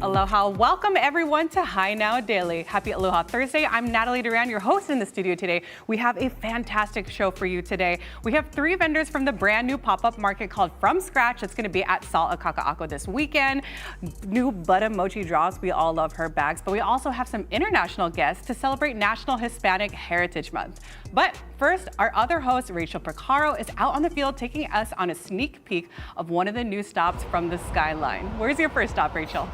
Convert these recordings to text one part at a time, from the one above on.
Aloha. Welcome everyone to Hi Now Daily. Happy Aloha Thursday. I'm Natalie Duran, your host in the studio today. We have a fantastic show for you today. We have 3 vendors from the brand new pop-up market called From Scratch. It's going to be at Salt Akaka'ako this weekend. New Butter Mochi Draws. We all love her bags, but we also have some international guests to celebrate National Hispanic Heritage Month. But first, our other host, Rachel Porcaro, is out on the field taking us on a sneak peek of one of the new stops from the Skyline. Where's your first stop, Rachel?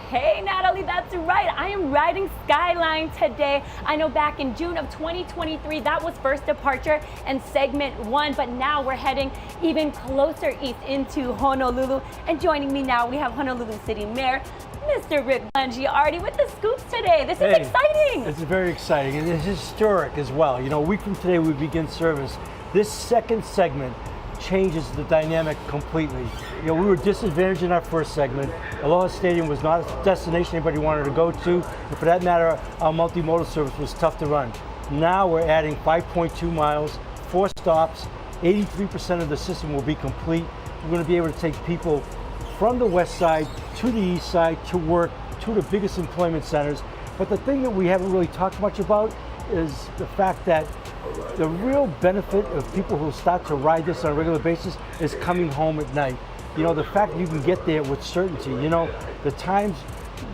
Hey Natalie, that's right. I am riding Skyline today. I know back in June of 2023, that was first departure and segment 1, but now we're heading even closer east into Honolulu. And joining me now, we have Honolulu City Mayor, Mr. Rick Blangiardi with the scoops today. This is exciting. It's very exciting and it's historic as well. You know, a week from today, we begin service. This second segment changes the dynamic completely. You know, we were disadvantaged in our first segment. Aloha Stadium was not a destination anybody wanted to go to, and for that matter, our multimodal service was tough to run. Now we're adding 5.2 miles, 4 stops, 83% of the system will be complete. We're going to be able to take people from the west side to the east side to work, to the biggest employment centers. But the thing that we haven't really talked much about is the fact that the real benefit of people who start to ride this on a regular basis is coming home at night. You know, the fact that you can get there with certainty. You know, the times,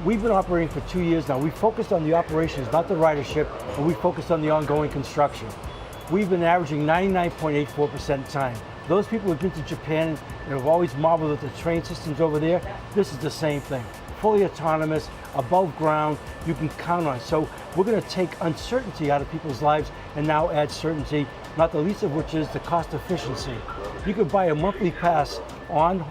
we've been operating for 2 years now. We focused on the operations, not the ridership, and we focused on the ongoing construction. We've been averaging 99.84% time. Those people who've been to Japan and have always marveled at the train systems over there, this is the same thing. Fully autonomous, above ground, you can count on it. So we're going to take uncertainty out of people's lives and now add certainty, not the least of which is the cost efficiency. You could buy a monthly pass on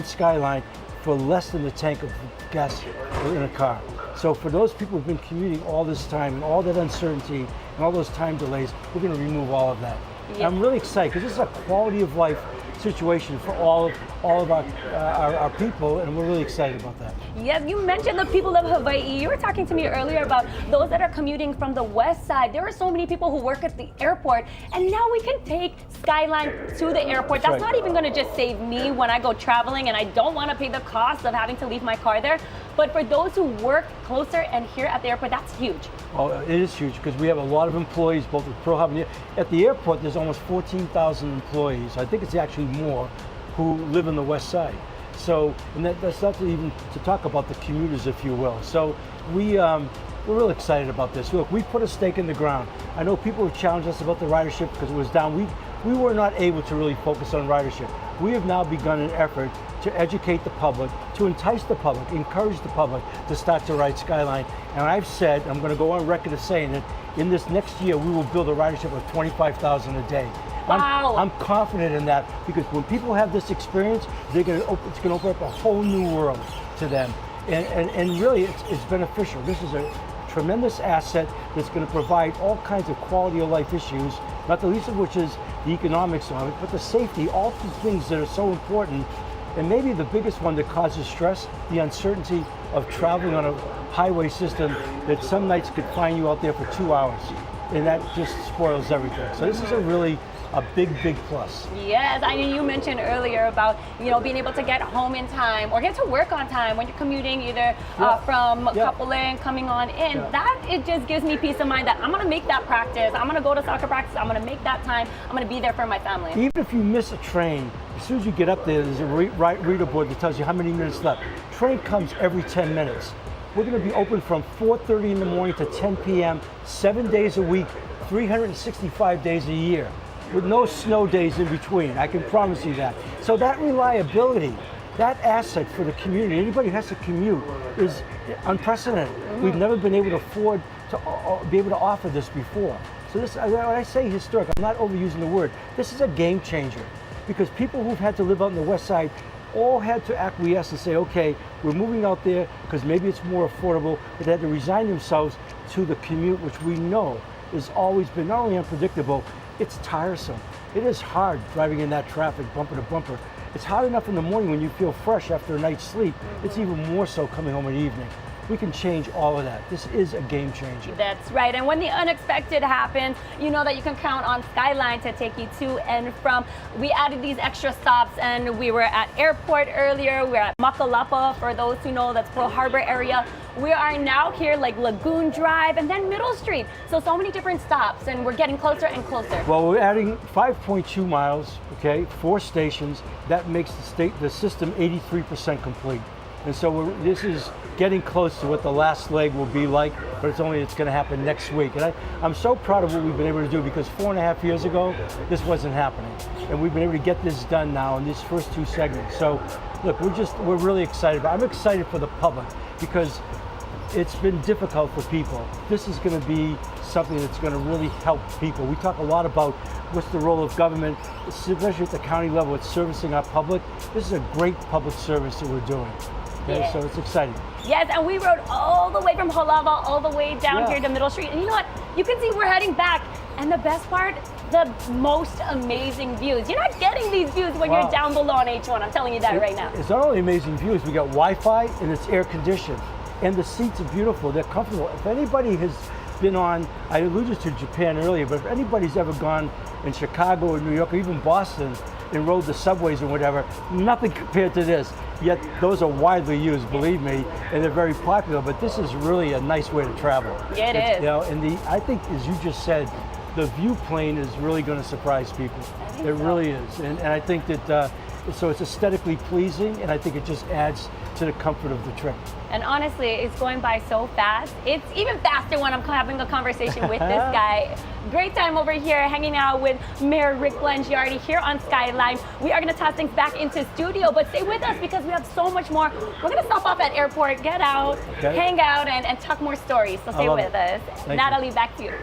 Skyline for less than the tank of gas in a car. So for those people who've been commuting all this time and all that uncertainty and all those time delays, we're going to remove all of that. Yeah. I'm really excited because this is a quality of life situation for all of our people, and we're really excited about that. Yes, you mentioned the people of Hawaii. You were talking to me earlier about those that are commuting from the west side. There are so many people who work at the airport, and now we can take Skyline to the airport. That's not even going to just save me when I go traveling and I don't want to pay the cost of having to leave my car there. But for those who work closer and here at the airport, that's huge. Oh, it is huge because we have a lot of employees, both at Pearl Harbor. At the airport, there's almost 14,000 employees. I think it's actually more who live on the west side. So, and that's not even to talk about the commuters, if you will. So we're real excited about this. Look, we put a stake in the ground. I know people have challenged us about the ridership because it was down. We were not able to really focus on ridership. We have now begun an effort to educate the public, to entice the public, encourage the public to start to ride Skyline. And I've said, I'm going to go on record as saying that in this next year, we will build a ridership of 25,000 a day. Wow. I'm confident in that because when people have this experience, it's going to open up a whole new world to them. And really, it's beneficial. This is a tremendous asset that's going to provide all kinds of quality of life issues, not the least of which is the economics of it, but the safety, all the things that are so important. And maybe the biggest one that causes stress, the uncertainty of traveling on a highway system that some nights could find you out there for 2 hours. And that just spoils everything. So this is a big plus. Yes, I mean, you mentioned earlier about, you know, being able to get home in time or get to work on time when you're commuting either from Kapolei coming on in. That, it just gives me peace of mind that I'm going to make that practice. I'm going to go to soccer practice. I'm going to make that time. I'm going to be there for my family. Even if you miss a train, as soon as you get up there, there's a reader board that tells you how many minutes left. Train comes every 10 minutes. We're going to be open from 4:30 in the morning to 10 p.m., 7 days a week, 365 days a year, with no snow days in between. I can promise you that. So that reliability, that asset for the community, anybody who has to commute, is unprecedented. We've never been able to afford to be able to offer this before. So this, when I say historic, I'm not overusing the word. This is a game changer because people who've had to live out on the west side all had to acquiesce and say, okay, we're moving out there because maybe it's more affordable, but they had to resign themselves to the commute, which we know has always been not only unpredictable, it's tiresome. It is hard driving in that traffic, bumper to bumper. It's hard enough in the morning when you feel fresh after a night's sleep. It's even more so coming home in the evening. we can change all of that. This is a game changer. That's right. And when the unexpected happens, you know that you can count on Skyline to take you to and from. We added these extra stops, and we were at airport earlier. We're at Makalapa, for those who know, that's Pearl Harbor area. We are now here like Lagoon Drive and then Middle Street. So many different stops, and we're getting closer and closer. Well, we're adding 5.2 miles, okay, 4 stations. That makes the system 83% complete. And so this is getting close to what the last leg will be like, but it's going to happen next week. And I'm so proud of what we've been able to do, because 4.5 years ago, this wasn't happening. And we've been able to get this done now in these first 2 segments. So look, we're really excited. I'm excited for the public, because it's been difficult for people. This is going to be something that's going to really help people. We talk a lot about what's the role of government, especially at the county level. It's servicing our public. This is a great public service that we're doing. Okay, Yeah. so it's exciting. Yes, and we rode all the way from Halava all the way down here to Middle Street. And you know what? You can see we're heading back. And the best part, the most amazing views. You're not getting these views when you're down below on H1. I'm telling you that right now. It's not only amazing views, we got Wi-Fi and it's air conditioned. And the seats are beautiful, they're comfortable. If anybody has been on, I alluded to Japan earlier, but if anybody's ever gone in Chicago or New York or even Boston and rode the subways or whatever, nothing compared to this. Yet those are widely used, believe me, and they're very popular, but this is really a nice way to travel. Yeah, it is. You know, and I think, as you just said, the view plane is really going to surprise people. It really is. And I think that, so it's aesthetically pleasing, and I think it just adds to the comfort of the trip. And honestly, it's going by so fast. It's even faster when I'm having a conversation with this guy. Great time over here hanging out with Mayor Rick Blangiardi here on Skyline. We are going to toss things back into studio, but stay with us because we have so much more. We're going to stop off at airport, get out, hang out, and talk more stories. So stay with us. Natalie, back to you.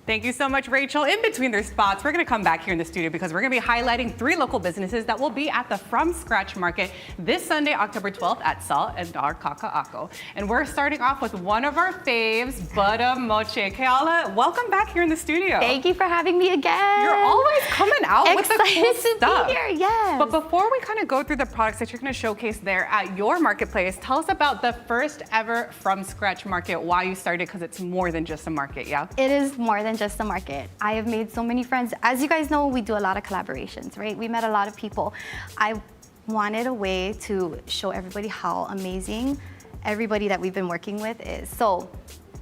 Thank you so much, Rachel. In between their spots, we're going to come back here in the studio because we're going to be highlighting 3 local businesses that will be at the From Scratch Market this Sunday, October 12th at Sal and Dar Kaka'ako. And we're starting off with one of our faves, Butter Moche. Keala, welcome back here in the studio. Thank you for having me again. You're always coming out with the cool stuff. Be here, yes. But before we kind of go through the products that you're going to showcase there at your marketplace, tell us about the first ever From Scratch Market, why you started, because it's more than just a market, yeah? It is more than just a market. I have made so many friends. As you guys know, we do a lot of collaborations, right? We met a lot of people. I wanted a way to show everybody how amazing everybody that we've been working with is. So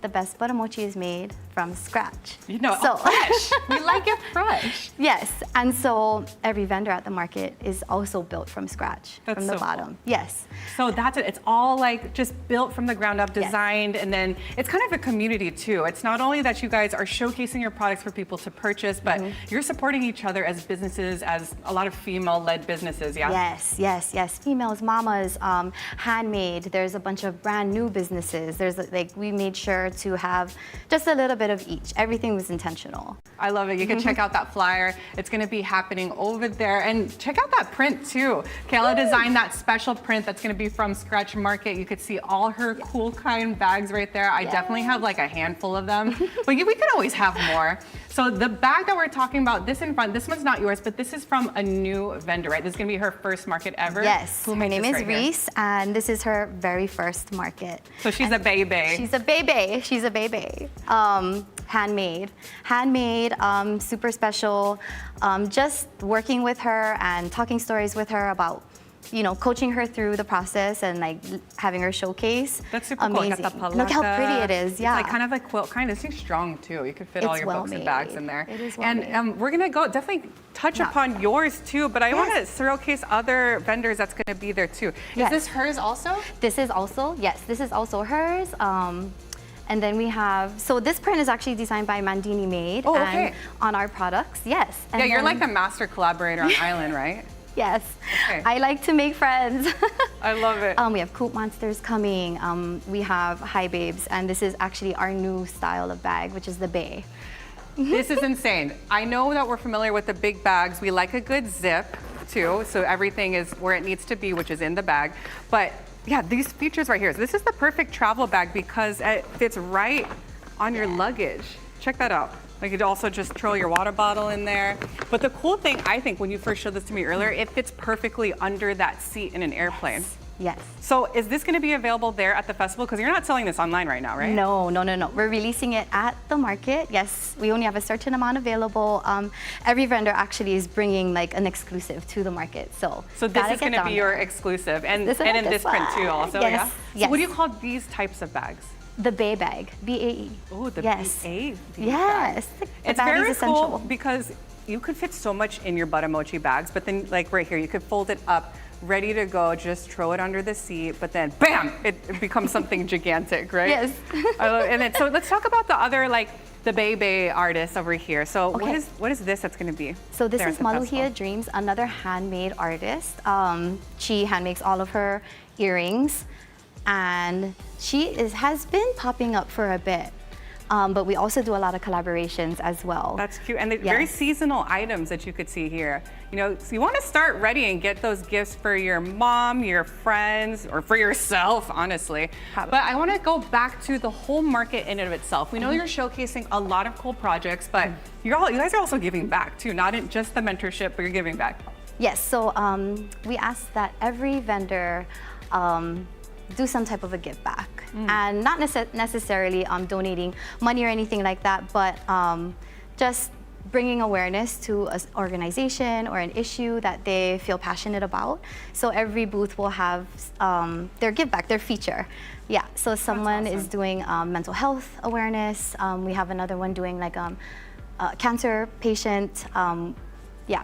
the best butter mochi is made from scratch. You know, so, fresh. We like it fresh. Yes, and so every vendor at the market is also built from scratch, from the bottom. Cool. Yes. So that's it. It's all like just built from the ground up, designed, and then it's kind of a community too. It's not only that you guys are showcasing your products for people to purchase, but you're supporting each other as businesses, as a lot of female-led businesses, yeah? Yes, yes, yes. Females, mamas, handmade. There's a bunch of brand new businesses. There's like, we made sure to have just a little bit of each. Everything was intentional. I love it. You can check out that flyer. It's going to be happening over there. And check out that print too. Kayla designed that special print that's going to be from Scratch Market. You could see all her cool kind bags right there. I definitely have like a handful of them, but we could always have more. So the bag that we're talking about, this in front, this one's not yours, but this is from a new vendor, right? This is going to be her first market ever. Yes, Who her name is Reese, and this is her very first market. So she's a baby. She's a baby. She's a baby. Handmade, super special. Just working with her and talking stories with her about, you know, coaching her through the process and like having her showcase. That's super amazing. Cool. Look how pretty it is. Yeah, it's like kind of like quilt kind. It's strong too. You could fit all your books and bags in there. It is well and we're gonna go definitely touch upon yours too. But I want to showcase other vendors that's gonna be there too. Is this hers also? This is also this is also hers. And then we have, so this print is actually designed by Mandini Made and on our products, yes. And yeah, you're like the master collaborator on Island, right? Yes, I like to make friends. I love it. We have Coop Monsters coming. We have Hi Babes, and this is actually our new style of bag, which is the Bay. This is insane. I know that we're familiar with the big bags. We like a good zip too, so everything is where it needs to be, which is in the bag. But yeah, these features right here. So this is the perfect travel bag because it fits right on your luggage. Check that out. Like, you could also just throw your water bottle in there. But the cool thing, I think, when you first showed this to me earlier, it fits perfectly under that seat in an airplane. Yes. So is this going to be available there at the festival? Because you're not selling this online right now, right? No. We're releasing it at the market. Yes, we only have a certain amount available. Every vendor actually is bringing like an exclusive to the market. So this is going to be your exclusive, and in this print too, also. Yes. Yeah. Yes. So what do you call these types of bags? The Bay bag, BAE. Oh, the yes. BAE. Yes. It's very cool because you could fit so much in your butter mochi bags, but then like right here, you could fold it up, ready to go, just throw it under the seat, but then bam, it becomes something gigantic, right? Yes. And then, so let's talk about the other, like the Bay artist over here. So Okay. what is this that's going to be? So this there is at the festival? Maluhia Dreams, another handmade artist. She handmakes all of her earrings, and she has been popping up for a bit. But we also do a lot of collaborations as well. That's cute, and they're very seasonal items that you could see here. You know, so you want to start ready and get those gifts for your mom, your friends, or for yourself, honestly. But I want to go back to the whole market in and of itself. We know you're showcasing a lot of cool projects, but you guys are also giving back too, not in just the mentorship, but you're giving back. Yes, so we ask that every vendor do some type of a give back. And not necessarily donating money or anything like that, but just bringing awareness to an organization or an issue that they feel passionate about. So every booth will have their give back, their feature. Yeah, so someone is doing mental health awareness. We have another one doing like cancer patient,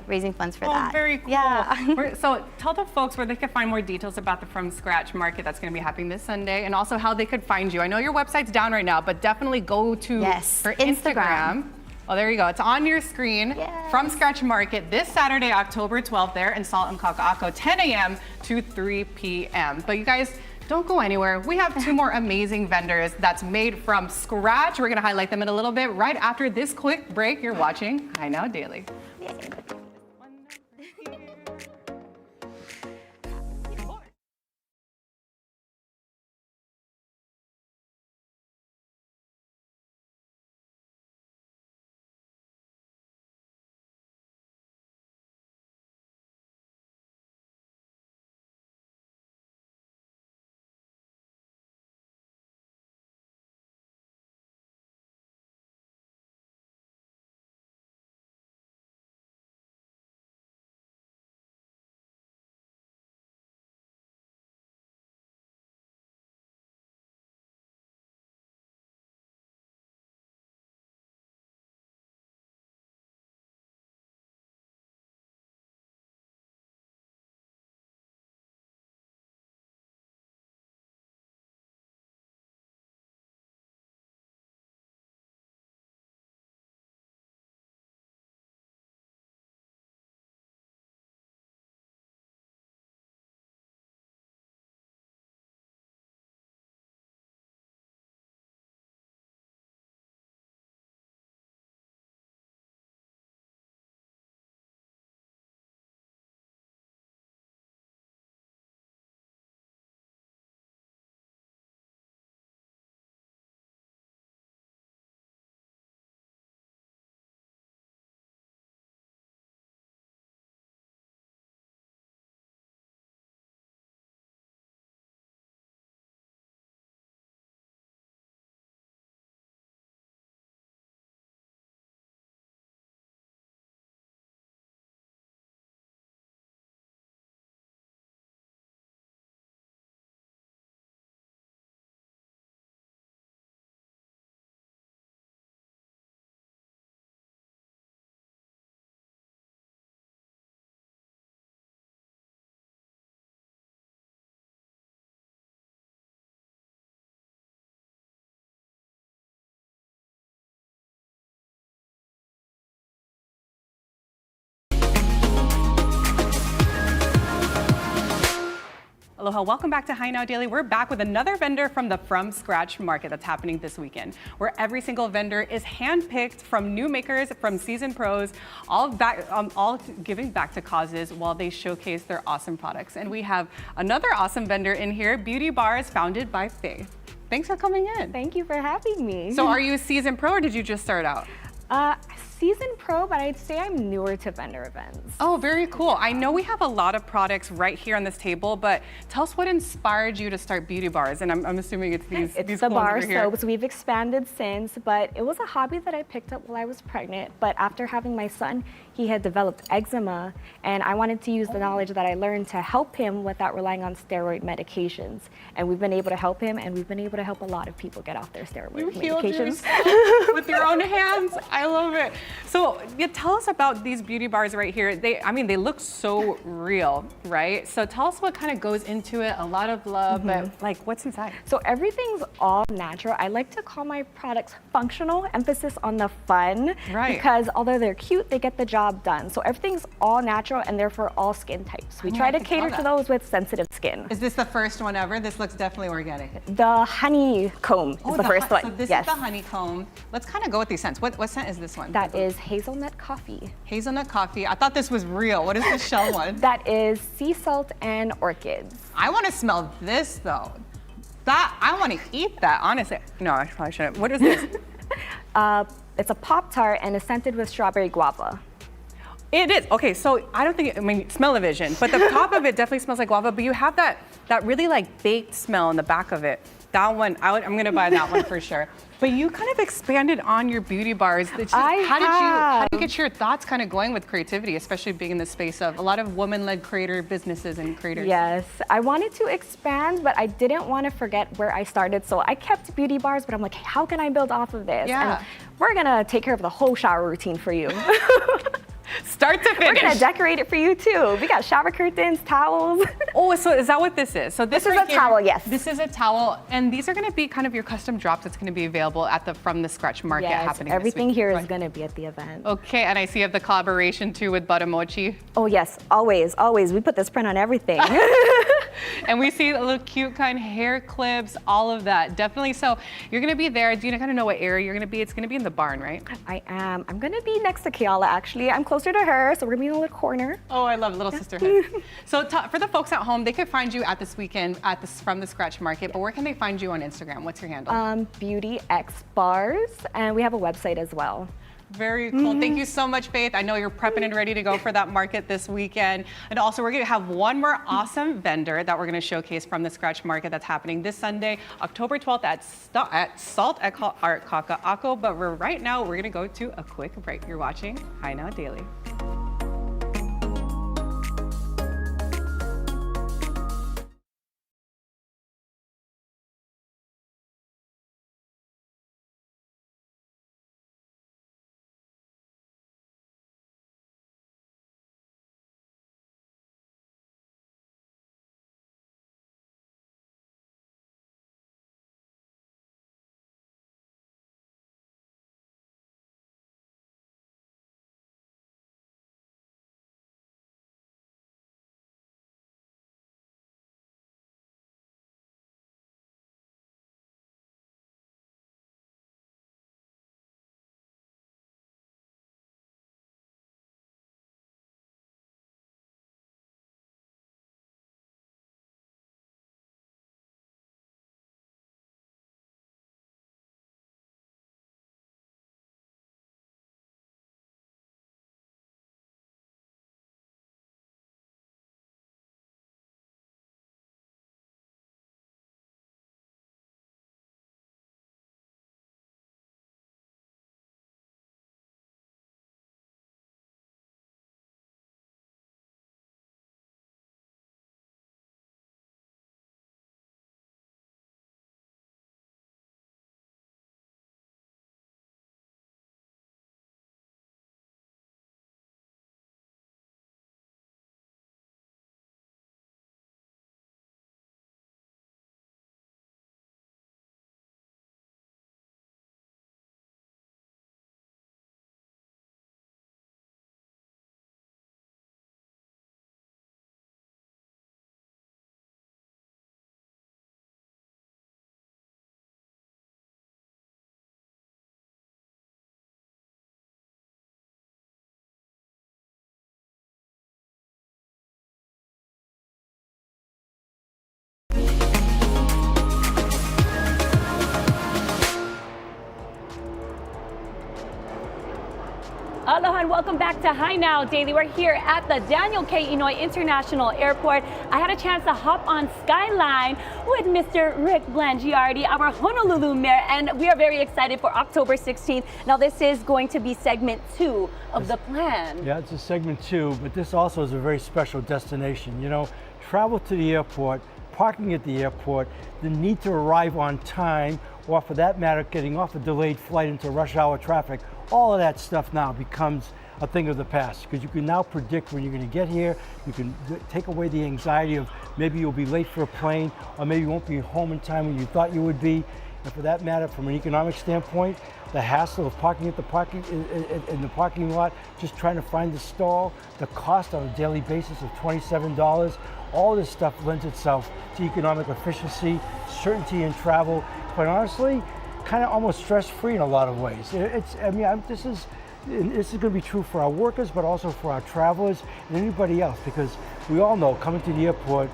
raising funds for that. Oh, very cool. Yeah. So tell the folks where they can find more details about the From Scratch market that's going to be happening this Sunday, and also how they could find you. I know your website's down right now, but definitely go to her Instagram. Oh, there you go. It's on your screen. Yes. From Scratch Market this Saturday, October 12th, there in Salt and Kaka'ako, 10 a.m. to 3 p.m. But you guys, don't go anywhere. We have two more amazing vendors that's made from scratch. We're going to highlight them in a little bit right after this quick break. You're watching High Now Daily. Aloha, welcome back to High Now Daily. We're back with another vendor from the From Scratch market that's happening this weekend, where every single vendor is handpicked from new makers, from seasoned pros, all giving back to causes while they showcase their awesome products. And we have another awesome vendor in here, Beauty Bars, founded by Faith. Thanks for coming in. Thank you for having me. So are you a seasoned pro or did you just start out? seasoned pro, but I'd say I'm newer to vendor events. Oh, very cool. I know we have a lot of products right here on this table, but tell us what inspired you to start beauty bars. And I'm assuming it's these It's clones the bar over here. soaps. We've expanded since, but it was a hobby that I picked up while I was pregnant. But after having my son, he had developed eczema, and I wanted to use the knowledge that I learned to help him without relying on steroid medications. And we've been able to help him, and we've been able to help a lot of people get off their steroid You healed medications. yourself with your own hands. I love it. So tell us about these beauty bars right here. I mean, they look so real, right? So tell us what kind of goes into it. A lot of love, but like what's inside? So everything's all natural. I like to call my products functional, emphasis on the fun. Right. Because although they're cute, they get the job done. So everything's all natural and therefore all skin types. We try to cater to those with sensitive skin. Is this the first one ever? This looks definitely organic. The honeycomb is the first one. So this yes. is the honeycomb. Let's kind of go with these scents. What scent is this one? That is hazelnut coffee. Hazelnut coffee. I thought this was real. What is the shell one? That is sea salt and orchids. I want to smell this though. I want to eat that, honestly. No, I probably shouldn't. What is this? It's a Pop-Tart and is scented with strawberry guava. It is. Okay, so I don't think, I mean, smell-o-vision, but the top of it definitely smells like guava, but you have that really like baked smell in the back of it. That one, I'm gonna buy that one for sure. But you kind of expanded on your beauty bars. It's just, how did you get your thoughts kind of going with creativity, especially being in the space of a lot of women-led creator businesses and creators? Yes, I wanted to expand, but I didn't want to forget where I started. So I kept beauty bars, but I'm like, how can I build off of this? Yeah. And we're gonna take care of the whole shower routine for you. Start to finish. We're gonna decorate it for you too. We got shower curtains, towels. Oh, so is that what this is? So This is right a towel, yes. This is a towel, and these are going to be kind of your custom drops that's going to be available at the From the Scratch market Yes, happening everything this week. here is Right. gonna be at the event. Okay, and I see you have the collaboration too with Butamochi. Oh yes, always, always. We put this print on everything. And we see little cute kind of hair clips, all of that. Definitely. So you're going to be there. Do you kind of know what area you're going to be? It's going to be in the barn, right? I am. I'm gonna be next to Kiala actually. I'm closer to her, so we're gonna be in a little corner. Oh, I love Little Sisterhood. So for the folks at home, they could find you at this weekend at this From the Scratch market, but where can they find you on Instagram? What's your handle? Beauty X Bars, and we have a website as well. Very cool. Thank you so much, Faith. I know you're prepping and ready to go for that market this weekend. And also, we're going to have one more awesome vendor that we're going to showcase from the Scratch Market that's happening this Sunday, October 12th at Salt at Art Kaka'ako. But right now, we're going to go to a quick break. You're watching Hi Now Daily. everyone. Welcome back to Hi Now Daily. We're here at the Daniel K. Inouye International Airport. I had a chance to hop on Skyline with Mr. Rick Blangiardi, our Honolulu mayor, and we are very excited for October 16th. Now, this is going to be segment 2 of the plan. Yeah, it's a segment 2, but this also is a very special destination. You know, travel to the airport, parking at the airport, the need to arrive on time, or for that matter, getting off a delayed flight into rush hour traffic, all of that stuff now becomes a thing of the past, because you can now predict when you're going to get here. You can take away the anxiety of maybe you'll be late for a plane, or maybe you won't be home in time when you thought you would be. And for that matter, from an economic standpoint, the hassle of parking at the in the parking lot, just trying to find the stall, the cost on a daily basis of $27, all this stuff lends itself to economic efficiency, certainty in travel, quite honestly, kind of almost stress-free in a lot of ways. This is going to be true for our workers, but also for our travelers and anybody else, because we all know coming to the airport,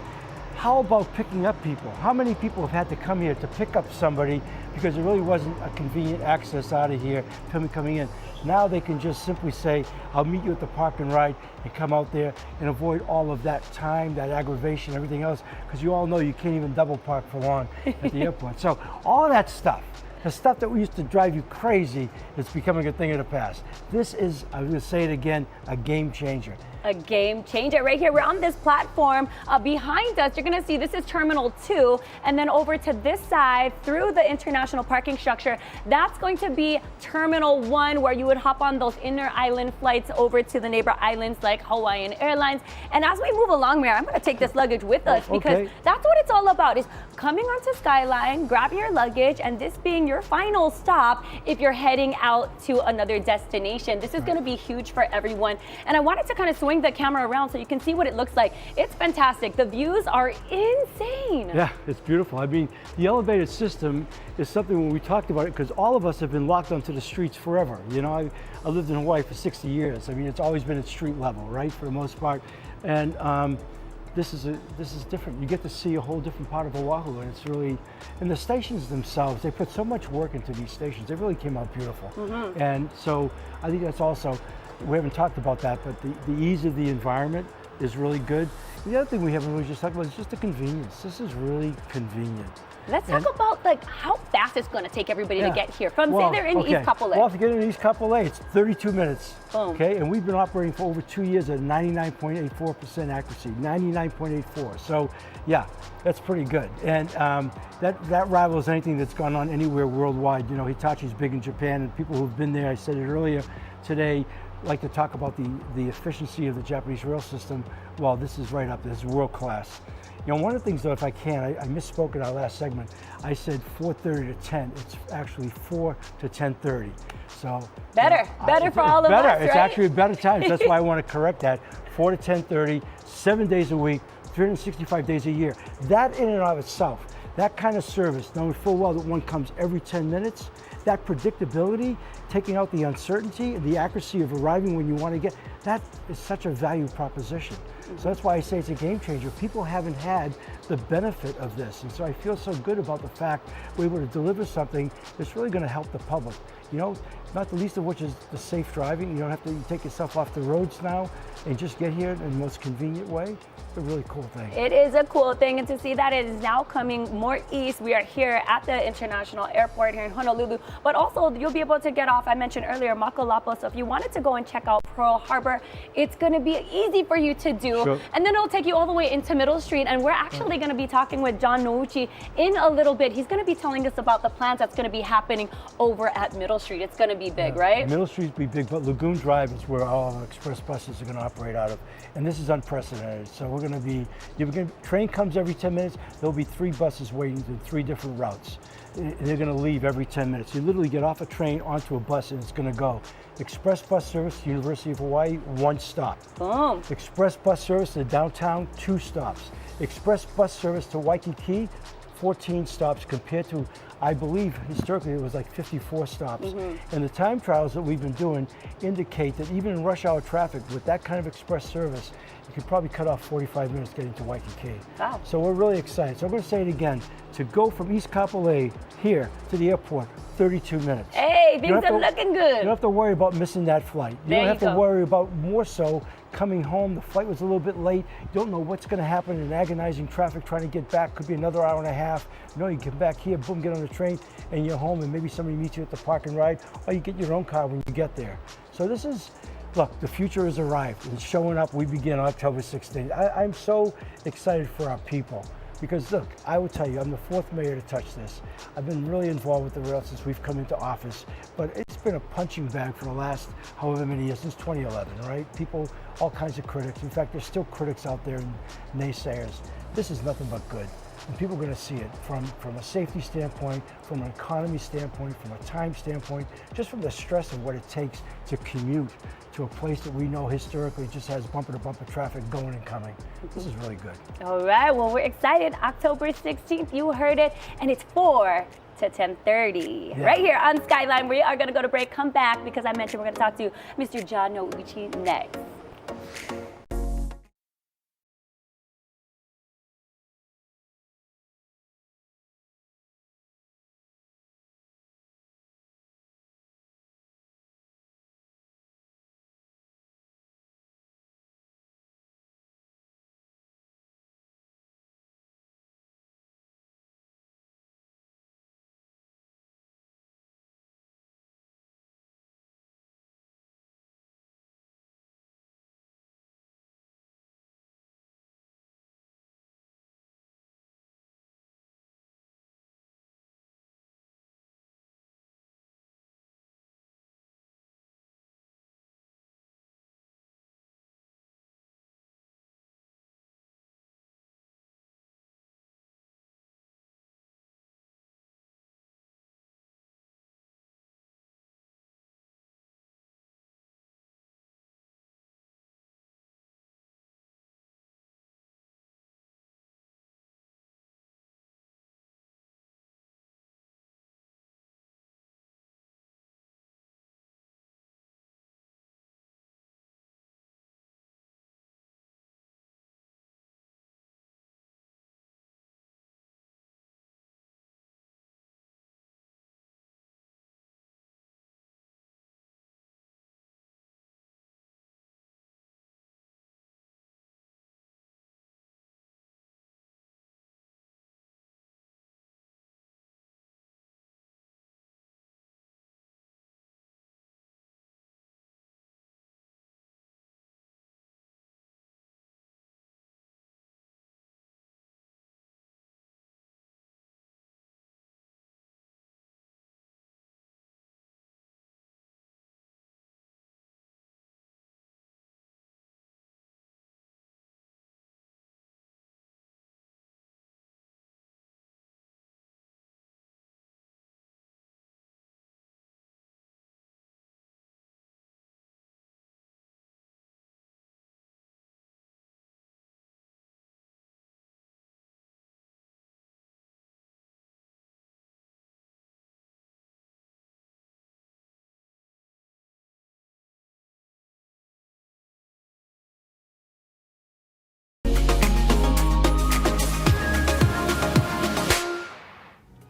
how about picking up people? How many people have had to come here to pick up somebody because there really wasn't a convenient access out of here coming in? Now they can just simply say, I'll meet you at the park and ride, and come out there and avoid all of that time, that aggravation, everything else, because you all know you can't even double park for long at the airport. So all of that stuff, the stuff that used to drive you crazy, is becoming a thing of the past. This is, I'm going to say it again, a game changer. A game changer right here. We're on this platform. Behind us, you're going to see this is Terminal 2, and then over to this side through the international parking structure, that's going to be Terminal 1, where you would hop on those inner island flights over to the neighbor islands like Hawaiian Airlines. And as we move along, Mayor, I'm going to take this luggage with us, because that's what it's all about, is coming onto Skyline, grabbing your luggage, and this being your final stop if you're heading out to another destination. This is going to be huge for everyone. And I wanted to kind of swing the camera around so you can see what it looks like. It's fantastic. The views are insane. Yeah, it's beautiful. I mean, the elevated system is something when we talked about it, because all of us have been locked onto the streets forever. You know, I lived in Hawaii for 60 years. I mean, it's always been at street level, right, for the most part. And this is different. You get to see a whole different part of Oahu, and it's really, and the stations themselves, they put so much work into these stations. They really came out beautiful. And so I think that's also, we haven't talked about that, but the ease of the environment is really good. The other thing we haven't really just talked about is just the convenience. This is really convenient. Let's talk about like how fast it's going to take everybody to get here. From say they're in East Kapolei. Well, to get in East Kapolei, it's 32 minutes. Boom. Okay, and we've been operating for over 2 years at 99.84% accuracy, 99.84. So, yeah, that's pretty good. And that rivals anything that's gone on anywhere worldwide. You know, Hitachi's big in Japan, and people who've been there, I said it earlier today, like to talk about the efficiency of the Japanese rail system. Well, this is right up there. This is world class. You know, one of the things, though, if I can, I misspoke in our last segment. I said 4:30 to 10. It's actually 4 to 10:30. So better for all of us, right? It's actually a better time. That's why I want to correct that. 4 to 10:30, 7 days a week, 365 days a year. That in and of itself, that kind of service, knowing full well that one comes every 10 minutes, that predictability, taking out the uncertainty, the accuracy of arriving when you want to get, that is such a value proposition. So that's why I say it's a game changer. People haven't had the benefit of this. And so I feel so good about the fact we're able to deliver something that's really going to help the public. You know, not the least of which is the safe driving. You don't have to take yourself off the roads now and just get here in the most convenient way. It's a really cool thing. It is a cool thing, and to see that it is now coming more east. We are here at the International Airport here in Honolulu, but also you'll be able to get off, I mentioned earlier, Makalapo. So if you wanted to go and check out Pearl Harbor, it's going to be easy for you to do. Sure. And then it'll take you all the way into Middle Street, and we're actually going to be talking with John Nouchi in a little bit. He's going to be telling us about the plans that's going to be happening over at Middle Street. It's going to be big, right? Middle Street's be big, but Lagoon Drive is where all our express buses are going to operate out of. And this is unprecedented. So we're going to be, train comes every 10 minutes, there'll be 3 buses waiting in 3 different routes. And they're going to leave every 10 minutes. You literally get off a train onto a bus and it's going to go. Express bus service to University of Hawaii, 1 stop. Boom. Express bus service to downtown, 2 stops. Express bus service to Waikiki, 14 stops compared to, I believe, historically it was like 54 stops. And the time trials that we've been doing indicate that even in rush hour traffic, with that kind of express service, you could probably cut off 45 minutes getting to Waikiki. Wow. So we're really excited. So I'm going to say it again. To go from East Kapolei here to the airport, 32 minutes. Hey, things are looking You good. don't have to worry about missing that flight. You There don't you have to go. worry about, more so, coming home. The flight was a little bit late. You don't know what's going to happen in agonizing traffic trying to get back. Could be another hour and a half. You know, you get back here, boom, get on the train, and you're home, and maybe somebody meets you at the park and ride, or you get your own car when you get there. So this is, look, the future has arrived. It's showing up. We begin October 16th. I'm so excited for our people. Because look, I will tell you, I'm the 4th mayor to touch this. I've been really involved with the rail since we've come into office, but it's been a punching bag for the last however many years, since 2011, right? People, all kinds of critics. In fact, there's still critics out there and naysayers. This is nothing but good. And people are going to see it from a safety standpoint, from an economy standpoint, from a time standpoint, just from the stress of what it takes to commute to a place that we know historically just has bumper-to-bumper traffic going and coming. This is really good. All right, well, we're excited. October 16th, you heard it, and it's 4 to 10:30. Yeah. Right here on Skyline. We are going to go to break, come back, because I mentioned we're going to talk to Mr. John Nouchi next.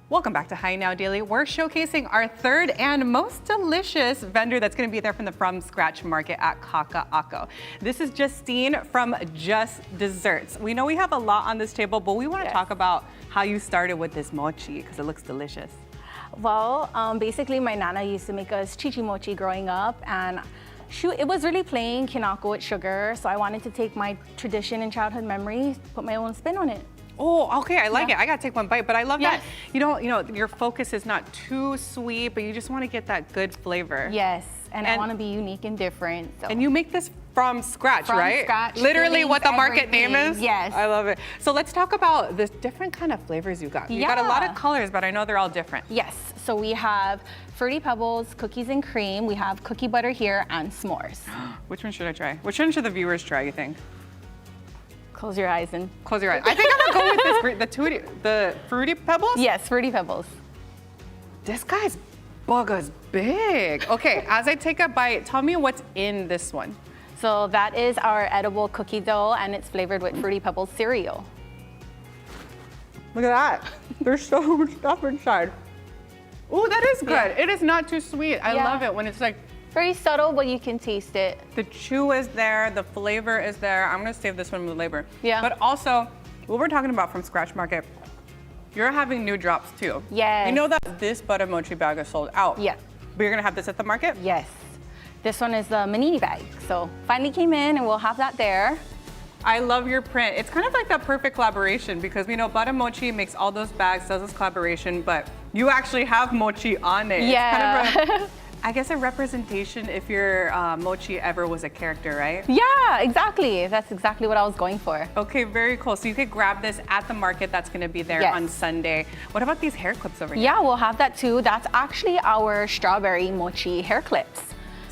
Welcome back to Hi Now Daily. We're showcasing our 3rd and most delicious vendor that's going to be there from scratch market at Kaka'ako. This is Justine from Just Desserts. We know we have a lot on this table, but we want to talk about how you started with this mochi because it looks delicious. Well, basically my nana used to make us chichi mochi growing up, and it was really plain kinako with sugar, so I wanted to take my tradition and childhood memories, put my own spin on it. Oh, okay, I like it. I gotta take one bite, but I love that. Yes. You know, your focus is not too sweet, but you just want to get that good flavor. Yes, and I want to be unique and different. So. And you make this from scratch, From right? scratch, Literally what the fillings, market name is? everything. Yes. I love it. So let's talk about the different kind of flavors you got. You got a lot of Yeah. colors, but I know they're all different. Yes, so we have Fruity Pebbles, cookies and cream, we have cookie butter here, and s'mores. Which one should I try? Which one should the viewers try, you think? Close your eyes and Close your eyes. I think I'm gonna go with this the Fruity Pebbles. yes, Fruity Pebbles. This guy's bugger's big. Okay, as I take a bite, tell me what's in this one. So that is our edible cookie dough, and it's flavored with Fruity Pebbles cereal. Look at that. There's so much stuff inside. Oh, that is good. Yeah. It is not too sweet. I Yeah. love it when it's like Very subtle, but you can taste it. the chew is there, the flavor is there. I'm gonna save this one with labor. Yeah. But also, what we're talking about from Scratch Market, you're having new drops too. Yes. You know that this butter mochi bag is sold out. Yeah. But you're gonna have this at the market? Yes. This one is the Manini bag. So finally came in, and we'll have that there. I love your print. It's kind of like that perfect collaboration because we know Butter Mochi makes all those bags, does this collaboration, but you actually have mochi on it. Yeah. It's kind of I guess a representation if your mochi ever was a character, right? Yeah, exactly. That's exactly what I was going for. Okay, very cool. So you could grab this at the market that's gonna be there Yes. on Sunday. What about these hair clips over here? Yeah, we'll have that too. That's actually our strawberry mochi hair clips.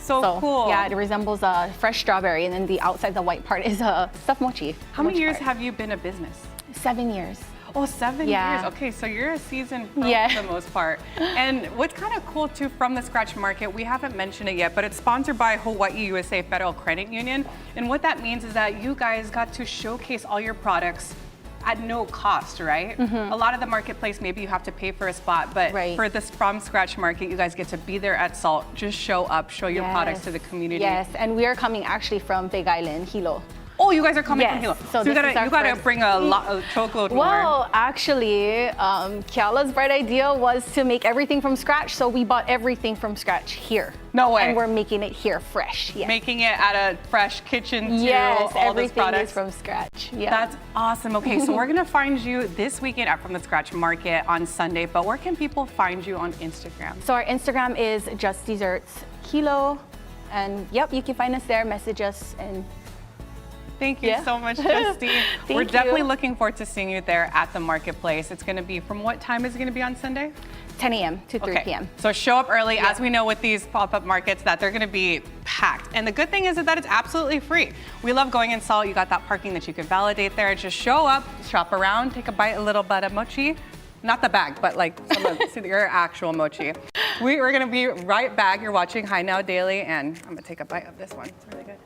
So cool. Yeah, it resembles a fresh strawberry, and then the outside, the white part is a stuffed mochi. How many mochi years part. have you been a business? 7 years. Oh, 7 Yeah. years. Okay, so you're a seasoned pro Yeah. for the most part. And what's kind of cool too from the Scratch Market, we haven't mentioned it yet, but it's sponsored by Hawaii USA Federal Credit Union. And what that means is that you guys got to showcase all your products at no cost, right? A lot of the marketplace, maybe you have to pay for a spot, but Right. for this From Scratch Market, you guys get to be there at SALT, just show up, show your products Yes. to the community. Yes, and we are coming actually from Big Island, Hilo. Oh, you guys are coming Yes, from Hilo. so you this gotta, is our you gotta first- bring a truckload more. Well, actually, Kiala's bright idea was to make everything from scratch, so we bought everything from scratch here. No way. And we're making it here fresh. Yes. Making it at a fresh kitchen too, Yes, all those everything products. is from scratch. Yeah. That's awesome. Okay, so we're gonna find you this weekend at From the Scratch Market on Sunday, but where can people find you on Instagram? So our Instagram is Just Desserts Kilo, and yep, you can find us there. Message us, and Thank you Yeah. so much, Justine. Thank We're definitely you. looking forward to seeing you there at the marketplace. It's gonna be, from what time is it gonna be on Sunday? 10 a.m. to 3 p.m. So show up early, as we know with these pop-up markets that they're gonna be packed. And the good thing is that it's absolutely free. We love going in SALT. You got that parking that you can validate there. Just show up, shop around, take a bite, a little bit of mochi. Not the bag, but like some of your actual mochi. We're gonna be right back. You're watching High Now Daily, and I'm gonna take a bite of this one. It's really good.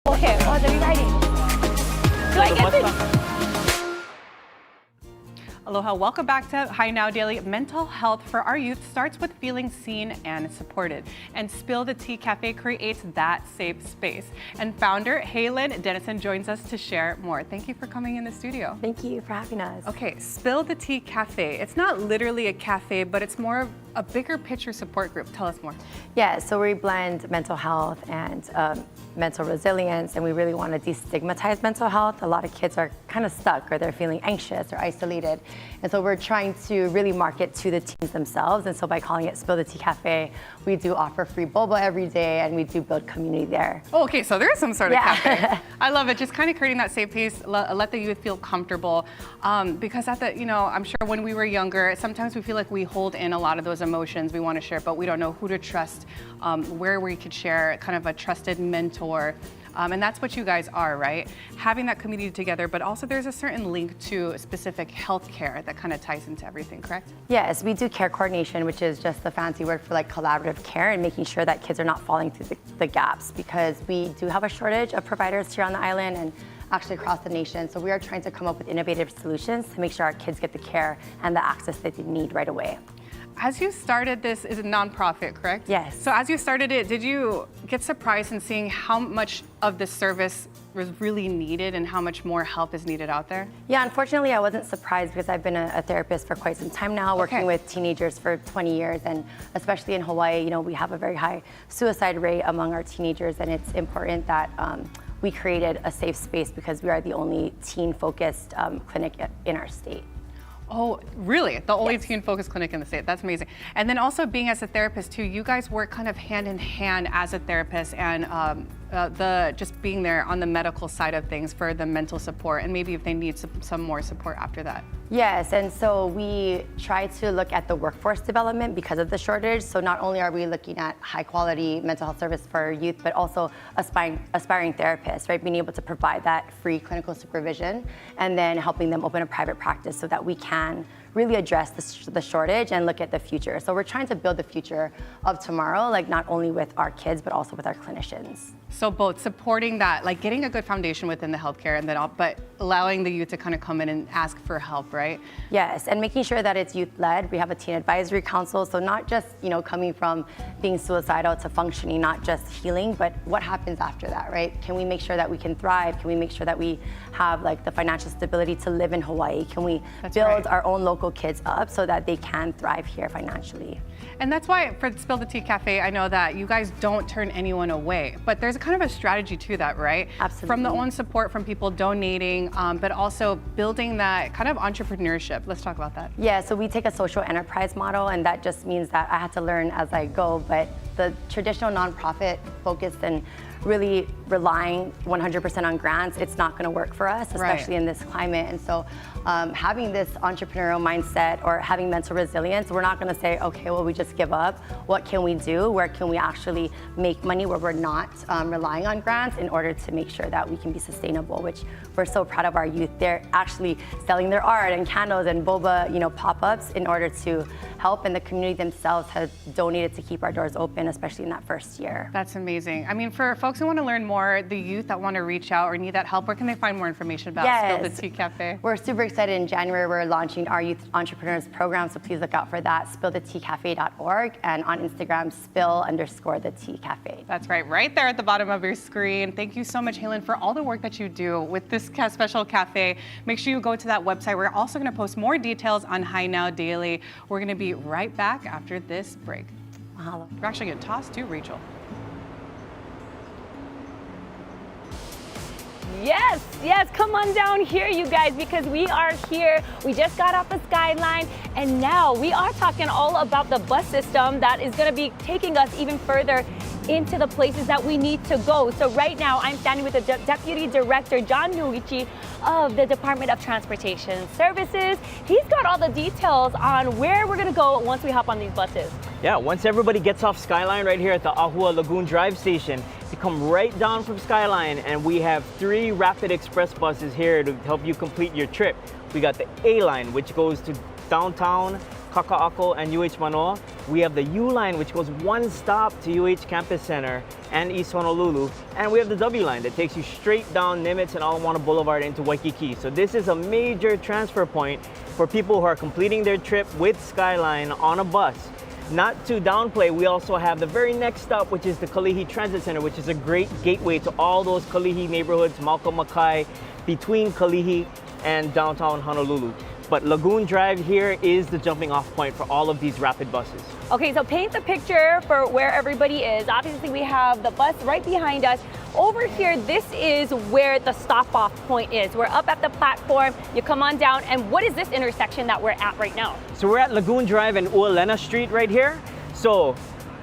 Okay, are you ready? Do I get to? Aloha, welcome back to Hi Now Daily. Mental health for our youth starts with feeling seen and supported. And Spill the Tea Cafe creates that safe space. And founder Haylin Dennison joins us to share more. Thank you for coming in the studio. Thank you for having us. Okay, Spill the Tea Cafe. It's not literally a cafe, but it's more of a bigger picture support group. Tell us more. Yeah, so we blend mental health and mental resilience, and we really want to destigmatize mental health. A lot of kids are kind of stuck, or they're feeling anxious or isolated. And so we're trying to really market to the teens themselves. And so by calling it Spill the Tea Cafe, we do offer free boba every day, and we do build community there. Oh, okay, so there is some sort of cafe. I love it. Just kind of creating that safe place, let the youth feel comfortable. Because at the, I'm sure when we were younger, sometimes we feel like we hold in a lot of those emotions we want to share, but we don't know who to trust, where we could share, kind of a trusted mentor. And that's what you guys are, right? Having that community together, but also there's a certain link to specific healthcare that kind of ties into everything, correct? Yes, we do care coordination, which is just the fancy word for like collaborative care and making sure that kids are not falling through the gaps, because we do have a shortage of providers here on the island and actually across the nation. So we are trying to come up with innovative solutions to make sure our kids get the care and the access that they need right away. As you started this, is a nonprofit, correct? Yes. So as you started it, did you get surprised in seeing how much of this service was really needed and how much more help is needed out there? Yeah, unfortunately, I wasn't surprised because I've been a therapist for quite some time now, working with teenagers for 20 years. And especially in Hawaii, we have a very high suicide rate among our teenagers. And it's important that we created a safe space because we are the only teen-focused clinic in our state. Oh, really? The only teen-focused clinic in the state. That's amazing. And then also being as a therapist too, you guys work kind of hand in hand as a therapist and just being there on the medical side of things for the mental support, and maybe if they need some more support after that. Yes, and so we try to look at the workforce development because of the shortage. So not only are we looking at high quality mental health service for youth, but also aspiring therapists, right? Being able to provide that free clinical supervision and then helping them open a private practice so that we can really address the shortage and look at the future. So we're trying to build the future of tomorrow, like not only with our kids, but also with our clinicians. So both supporting that, like getting a good foundation within the healthcare, and then but allowing the youth to kind of come in and ask for help, right? Yes, and making sure that it's youth-led. We have a teen advisory council, so not just coming from being suicidal to functioning, not just healing, but what happens after that, right? Can we make sure that we can thrive? Can we make sure that we have like the financial stability to live in Hawaii? Can we build our own local kids up so that they can thrive here financially? And that's why for Spill the Tea Cafe, I know that you guys don't turn anyone away, but there's kind of a strategy to that, right? Absolutely. From the own support from people donating, but also building that kind of entrepreneurship. Let's talk about that. Yeah, so we take a social enterprise model, and that just means that I had to learn as I go, but the traditional nonprofit focused and really relying 100% on grants, it's not going to work for us, especially in this climate. And so having this entrepreneurial mindset or having mental resilience, we're not going to say, okay, well, we just give up. What can we do? Where can we actually make money where we're not relying on grants in order to make sure that we can be sustainable, which we're so proud of our youth. They're actually selling their art and candles and boba, pop-ups in order to help, and the community themselves has donated to keep our doors open, especially in that first year. That's amazing. I mean, for folks who want to learn more, the youth that want to reach out or need that help, where can they find more information about Spill the Tea Cafe? We're super excited. In January, we're launching our Youth Entrepreneurs Program, so please look out for that, spilltheteacafe.org, and on Instagram, spill_the_tea_cafe. That's right there at the bottom of your screen. Thank you so much, Haylin, for all the work that you do with this special cafe. Make sure you go to that website. We're also going to post more details on Hi Now Daily. We're going to be right back after this break. Mahalo. We're actually going to toss to Rachel. Yes, come on down here, you guys, because we are here. We just got off the Skyline, and now we are talking all about the bus system that is going to be taking us even further into the places that we need to go. So right now, I'm standing with the Deputy Director, John Nuichi, of the Department of Transportation Services. He's got all the details on where we're going to go once we hop on these buses. Yeah, once everybody gets off Skyline right here at the Ahua Lagoon Drive Station, you come right down from Skyline, and we have 3 rapid express buses here to help you complete your trip. We got the A line, which goes to downtown, Kaka'ako, and UH Manoa. We have the U line, which goes one stop to UH Campus Center and East Honolulu. And we have the W line that takes you straight down Nimitz and Ala Moana Boulevard into Waikiki. So this is a major transfer point for people who are completing their trip with Skyline on a bus. Not to downplay, we also have the very next stop, which is the Kalihi Transit Center, which is a great gateway to all those Kalihi neighborhoods, Malcolm Mackay, between Kalihi and downtown Honolulu. But Lagoon Drive here is the jumping off point for all of these rapid buses. Okay, so paint the picture for where everybody is. Obviously, we have the bus right behind us. Over here, this is where the stop-off point is. We're up at the platform, you come on down, and what is this intersection that we're at right now? So we're at Lagoon Drive and Uolena Street right here. So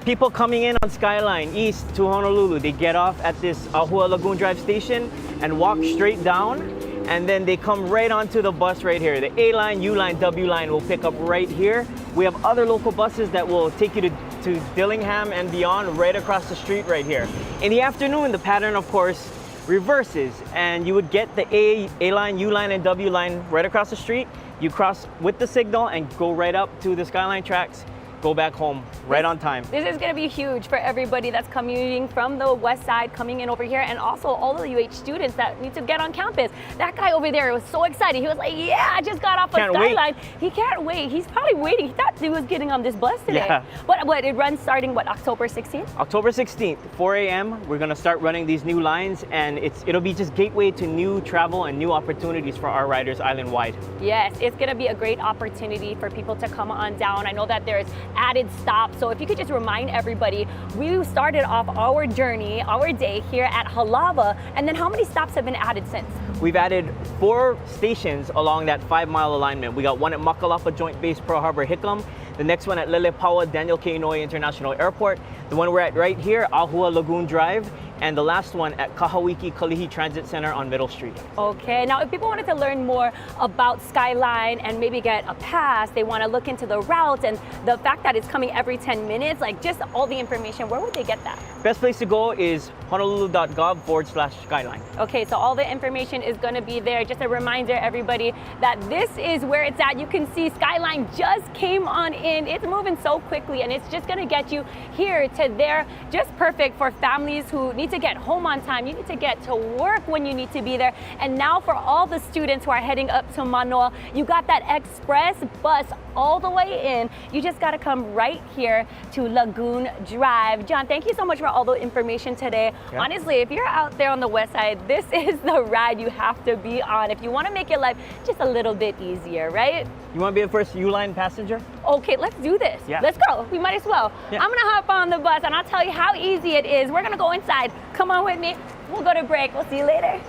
people coming in on Skyline East to Honolulu, they get off at this Ahua Lagoon Drive station and walk straight down, and then they come right onto the bus right here. The A line, U line, W line will pick up right here. We have other local buses that will take you to Dillingham and beyond right across the street right here. In the afternoon, the pattern, of course, reverses, and you would get the A line, U line, and W line right across the street. You cross with the signal and go right up to the Skyline tracks, go back home right on time. This is going to be huge for everybody that's commuting from the west side coming in over here, and also all of the UH students that need to get on campus. That guy over there was so excited. He was like, yeah, I just got off of Skyline. He can't wait. He's probably waiting. He thought he was getting on this bus today. Yeah. What it runs starting, what, October 16th? October 16th, 4 a.m. We're gonna start running these new lines, and it'll be just gateway to new travel and new opportunities for our riders island-wide. Yes, it's going to be a great opportunity for people to come on down. I know that there's added stops, so if you could just remind everybody, we started off our journey, our day here at Halava, and then how many stops have been added since? We've added 4 stations along that 5-mile alignment. We got one at Makalapa Joint Base Pearl Harbor Hickam, the next one at Lelepaua Daniel K. Inouye International Airport, the one we're at right here, Ahua Lagoon Drive, and the last one at Kahawiki Kalihi Transit Center on Middle Street. Okay, now if people wanted to learn more about Skyline and maybe get a pass, they want to look into the routes and the fact that it's coming every 10 minutes, like just all the information, where would they get that? Best place to go is honolulu.gov/Skyline. Okay, so all the information is going to be there. Just a reminder, everybody, that this is where it's at. You can see Skyline just came on in. It's moving so quickly, and it's just going to get you here to there. Just perfect for families who need to get home on time. You need to get to work when you need to be there. And now for all the students who are heading up to Manoa, you got that express bus all the way in. You just got to come right here to Lagoon Drive. John, thank you so much for all the information today. Yeah. Honestly, if you're out there on the west side, this is the ride you have to be on if you want to make your life just a little bit easier, right? You want to be the first U-Line passenger? Okay, let's do this. Yeah. Let's go. We might as well. Yeah. I'm going to hop on the bus and I'll tell you how easy it is. We're going to go inside. Come on with me. We'll go to break. We'll see you later.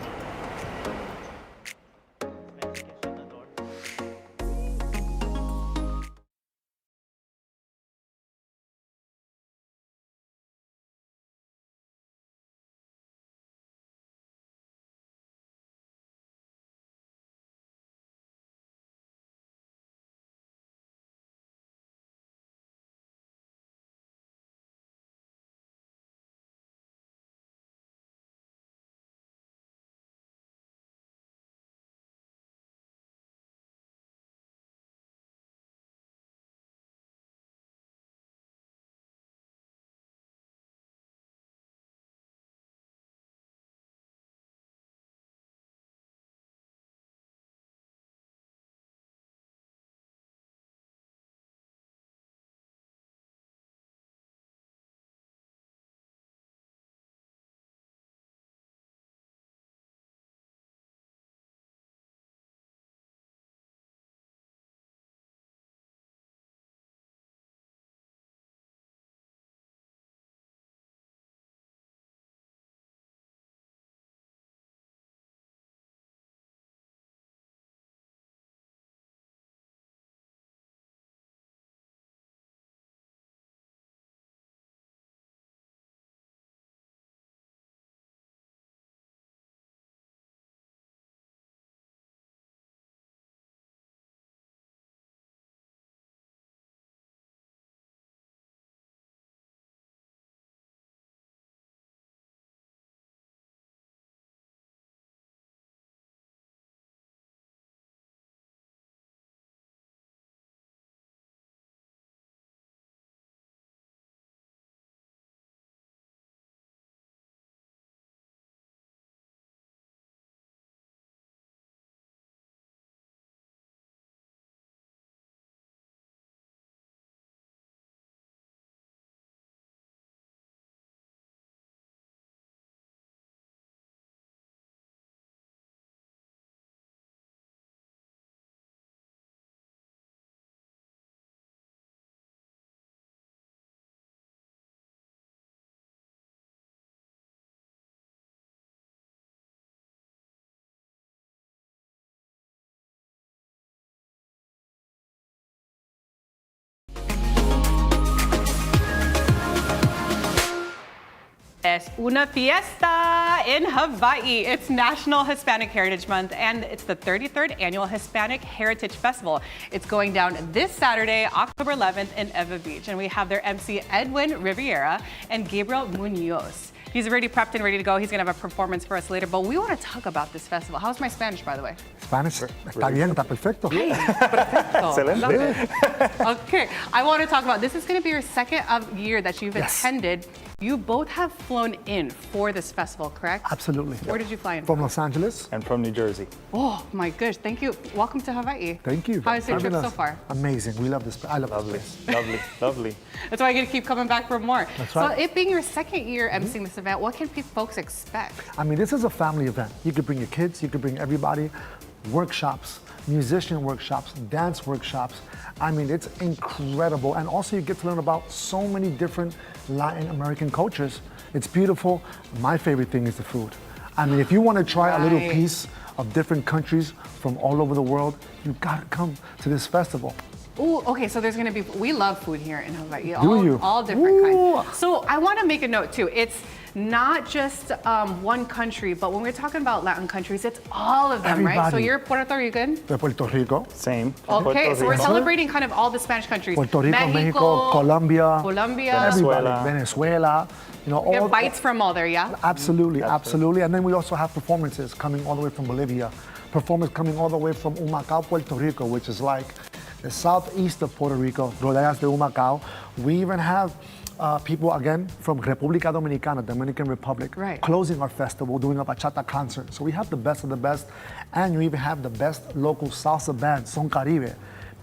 Es una fiesta in Hawaii. It's National Hispanic Heritage Month, and it's the 33rd Annual Hispanic Heritage Festival. It's going down this Saturday, October 11th in Eva Beach, and we have their MC Edwin Riviera and Gabriel Munoz. He's already prepped and ready to go. He's going to have a performance for us later, but we want to talk about this festival. How's my Spanish, by the way? Spanish, está bien, está perfecto. Perfecto. Love it. Okay, I want to talk about, this is going to be your second year that you've attended. You both have flown in for this festival, correct? Absolutely. Where did you fly in From Los Angeles. And from New Jersey. Oh my gosh, thank you. Welcome to Hawaii. Thank you. How is your trip so far? Amazing. We love this. I love Lovely, this place. lovely, lovely. That's why I get to keep coming back for more. That's right. So it being your second year emceeing this event, what can folks expect? I mean, this is a family event. You could bring your kids, you could bring everybody. Workshops, musician workshops, dance workshops. I mean, it's incredible. And also you get to learn about so many different Latin American cultures. It's beautiful. My favorite thing is the food. I mean, if you want to try a little piece of different countries from all over the world, you gotta come to this festival. Oh, okay, so there's gonna be, we love food here in Hawaii. You? All different kinds. So I wanna make a note too. It's not just one country, but when we're talking about Latin countries, it's all of them, right? So you're Puerto Rican? De Puerto Rico. Same. Okay, Puerto so we're Rico. celebrating kind of all the Spanish countries. Puerto Rico, Mexico, Colombia. Colombia. Everybody. Venezuela. You know, We all have bites from all there, yeah? Absolutely, absolutely. And then we also have performances coming all the way from Bolivia. Performers coming all the way from Humacao, Puerto Rico, which is like the southeast of Puerto Rico, Rodeas de Humacao. We even have people, again, from República Dominicana, Dominican Republic, closing our festival, doing a bachata concert. So we have the best of the best, and you even have the best local salsa band, Son Caribe,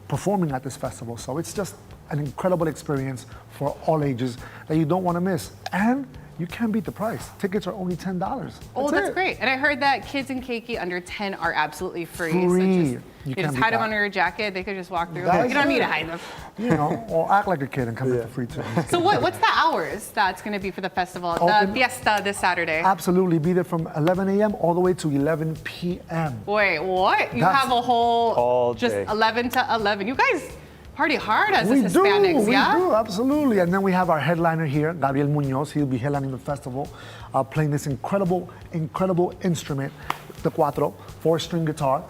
performing at this festival. So it's just an incredible experience for all ages that you don't want to miss. And you can't beat the price. Tickets are only $10. Oh, that's great. And I heard that kids and keiki under 10 are absolutely free. Free. So you just hide them under your jacket. They could just walk through. That's You don't need to it. hide them. You know, or act like a kid and come in for free too. So what's the hours that's going to be for the festival, the fiesta this Saturday? Absolutely, be there from 11 a.m. all the way to 11 p.m. Wait, what? You have a whole, all just day. 11 to 11. You guys party hard as We Hispanics, do, yeah? we do, absolutely. And then we have our headliner here, Gabriel Munoz. He'll be headlining the festival, playing this incredible instrument, the cuatro, 4-string guitar.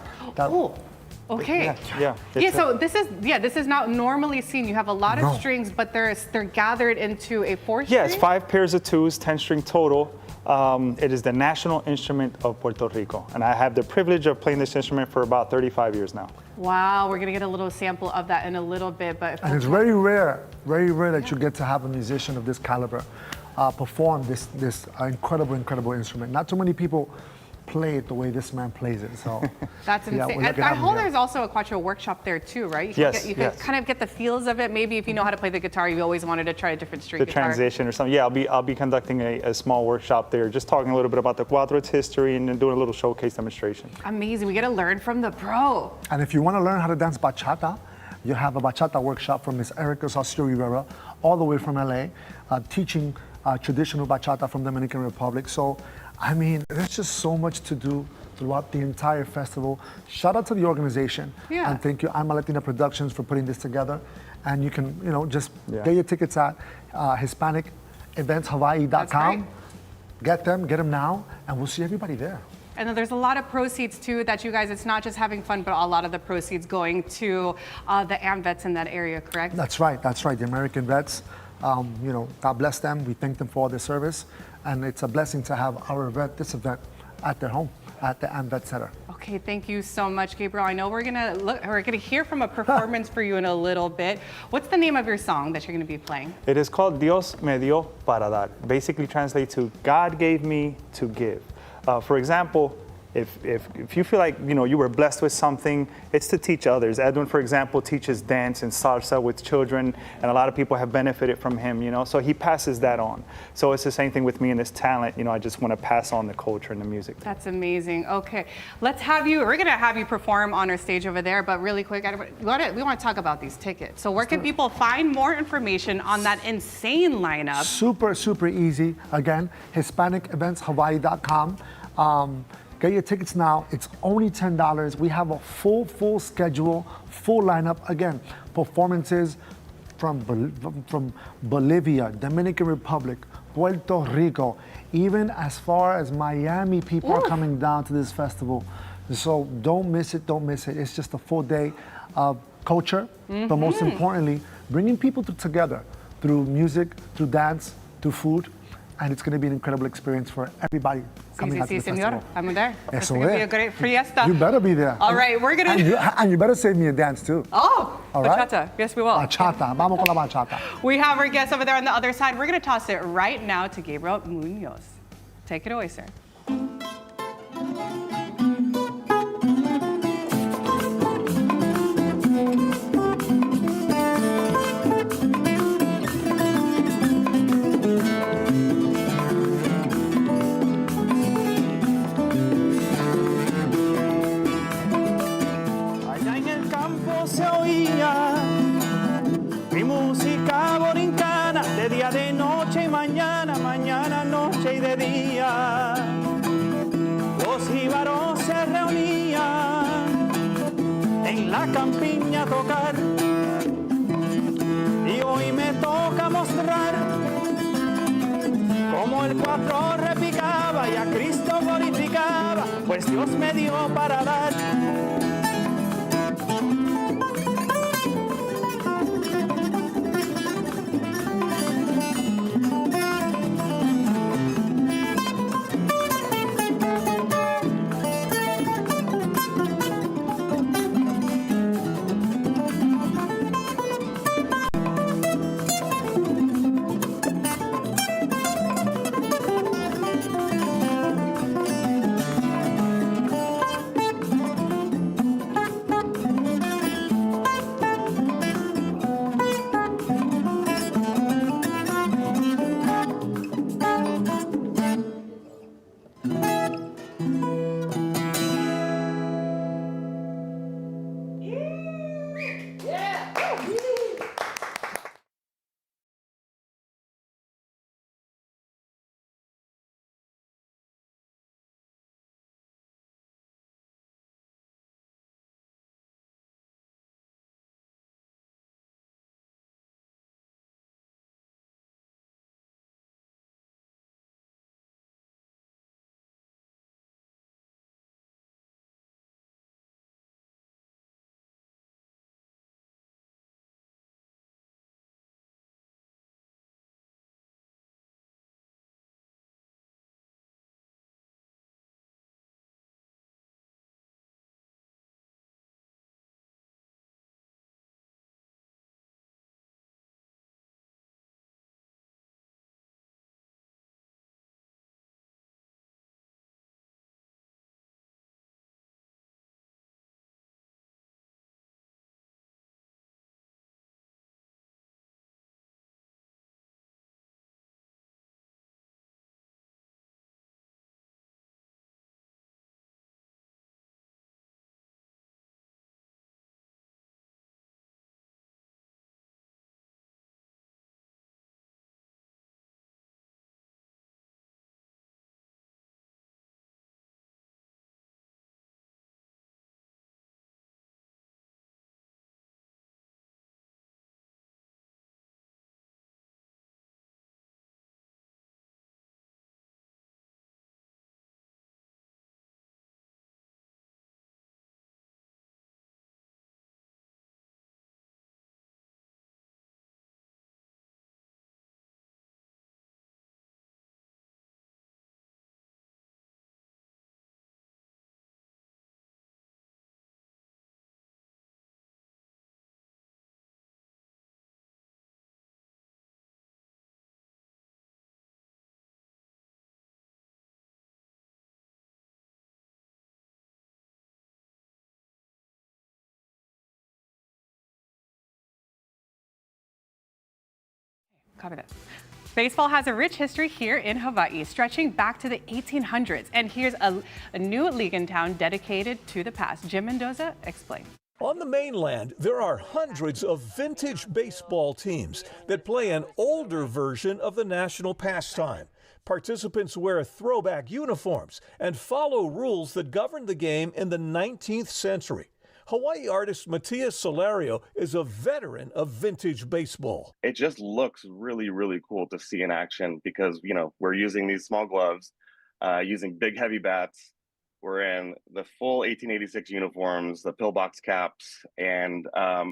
Okay. Yeah. So this is not normally seen. You have a lot of strings, but they're gathered into a 4-string? Yes, 5 pairs of 2s, 10-string total. It is the national instrument of Puerto Rico. And I have the privilege of playing this instrument for about 35 years now. Wow, we're gonna get a little sample of that in a little bit, but And it's very rare that you get to have a musician of this caliber perform this incredible instrument. Not too many people play it the way this man plays it. So that's insane. And I hope there's also a quattro workshop there too, right? You can kind of get the feels of it. Maybe if you know how to play the guitar, you always wanted to try a different string guitar. The transition or something. Yeah, I'll be conducting a small workshop there, just talking a little bit about the cuatro, its history, and then doing a little showcase demonstration. Amazing. We get to learn from the pro. And if you want to learn how to dance bachata, you have a bachata workshop from Miss Erica Saucio Rivera, all the way from LA, teaching traditional bachata from Dominican Republic. So, I mean, there's just so much to do throughout the entire festival. Shout out to the organization. Yeah. And thank you, I'm Latina Productions, for putting this together. And you can, just get your tickets at HispanicEventsHawaii.com. Get them now, and we'll see everybody there. And then there's a lot of proceeds too that you guys, it's not just having fun, but a lot of the proceeds going to the AMVETS in that area, correct? That's right, the American vets. God bless them. We thank them for all their service. And it's a blessing to have this event at their home, at the AMVET Center. Okay, thank you so much, Gabriel. I know we're gonna hear from a performance for you in a little bit. What's the name of your song that you're gonna be playing? It is called Dios me dio para dar. Basically translates to God gave me to give. For example, if you feel like you were blessed with something, it's to teach others. Edwin, for example, teaches dance and salsa with children, and a lot of people have benefited from him. So he passes that on. So it's the same thing with me and this talent. I just want to pass on the culture and the music. That's amazing. Okay, we're gonna have you perform on our stage over there, but really quick, we want to talk about these tickets. So where can people find more information on that insane lineup? Super easy. Again, HispanicEventsHawaii.com. Get your tickets now. It's only $10. We have a full schedule, full lineup. Again, performances from Bolivia, Dominican Republic, Puerto Rico, even as far as Miami, people are coming down to this festival. So don't miss it, don't miss it. It's just a full day of culture, but most importantly, bringing people together through music, through dance, through food, and it's going to be an incredible experience for everybody coming out to the festival. I'm there. It's Eso going to be es. a great fiesta. You better be there. All right, we're going to... And you better save me a dance too. Oh, All right? bachata. Yes, we will. Bachata. Vamos con la bachata. We have our guest over there on the other side. We're going to toss it right now to Gabriel Munoz. Take it away, sir. Allá en el campo se oía mi música borincana de día, de noche y mañana, mañana, noche y de día. Los jíbaros se reunían en la campiña a tocar y hoy me toca mostrar cómo el cuatro repicaba y a Cristo glorificaba, pues Dios me dio para dar. Copy that. Baseball has a rich history here in Hawaii, stretching back to the 1800s. And here's a new league in town dedicated to the past. Jim Mendoza, explain. On the mainland, there are hundreds of vintage baseball teams that play an older version of the national pastime. Participants wear throwback uniforms and follow rules that governed the game in the 19th century. Hawaii artist Matias Solario is a veteran of vintage baseball. It just looks really, really cool to see in action because, we're using these small gloves, using big, heavy bats. We're in the full 1886 uniforms, the pillbox caps, and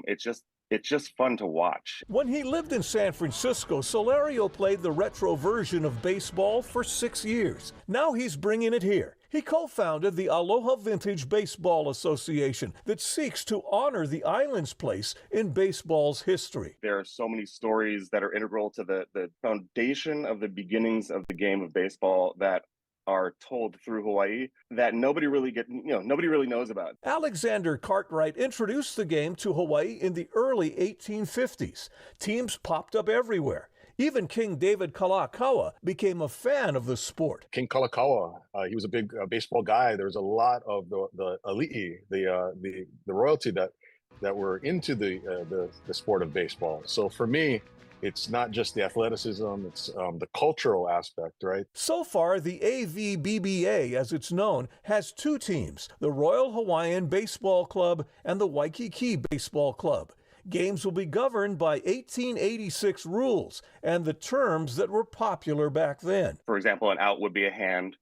it's just fun to watch. When he lived in San Francisco, Solario played the retro version of baseball for 6 years. Now he's bringing it here. He co-founded the Aloha Vintage Baseball Association that seeks to honor the island's place in baseball's history. There are so many stories that are integral to the foundation of the beginnings of the game of baseball that are told through Hawaii that nobody really knows about. Alexander Cartwright introduced the game to Hawaii in the early 1850s. Teams popped up everywhere. Even King David Kalakaua became a fan of the sport. King Kalakaua, he was a big baseball guy. There was a lot of the ali'i, the royalty that were into the sport of baseball. So for me, it's not just the athleticism, it's the cultural aspect, right? So far, the AVBBA, as it's known, has 2 teams, the Royal Hawaiian Baseball Club and the Waikiki Baseball Club. Games will be governed by 1886 rules and the terms that were popular back then. For example, an out would be a hand.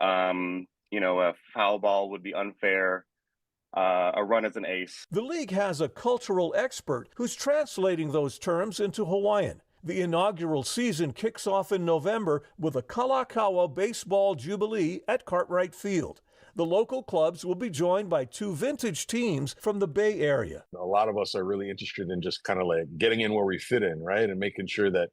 A foul ball would be unfair. A run as an ace. The league has a cultural expert who's translating those terms into Hawaiian. The inaugural season kicks off in November with a Kalakaua Baseball Jubilee at Cartwright Field. The local clubs will be joined by 2 vintage teams from the Bay Area. A lot of us are really interested in just kind of like getting in where we fit in, right? And making sure that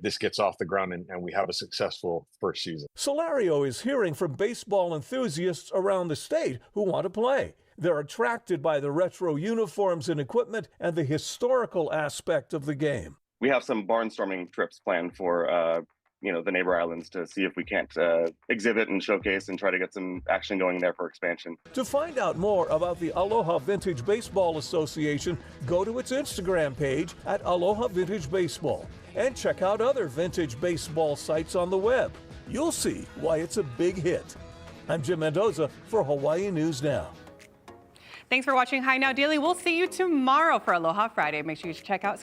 this gets off the ground and we have a successful first season. Solario is hearing from baseball enthusiasts around the state who want to play. They're attracted by the retro uniforms and equipment and the historical aspect of the game. We have some barnstorming trips planned for the neighbor islands to see if we can't exhibit and showcase and try to get some action going there for expansion. To find out more about the Aloha Vintage Baseball Association, go to its Instagram page at Aloha Vintage Baseball and check out other vintage baseball sites on the web. You'll see why it's a big hit. I'm Jim Mendoza for Hawaii News Now. Thanks for watching High Now Daily. We'll see you tomorrow for Aloha Friday. Make sure you check out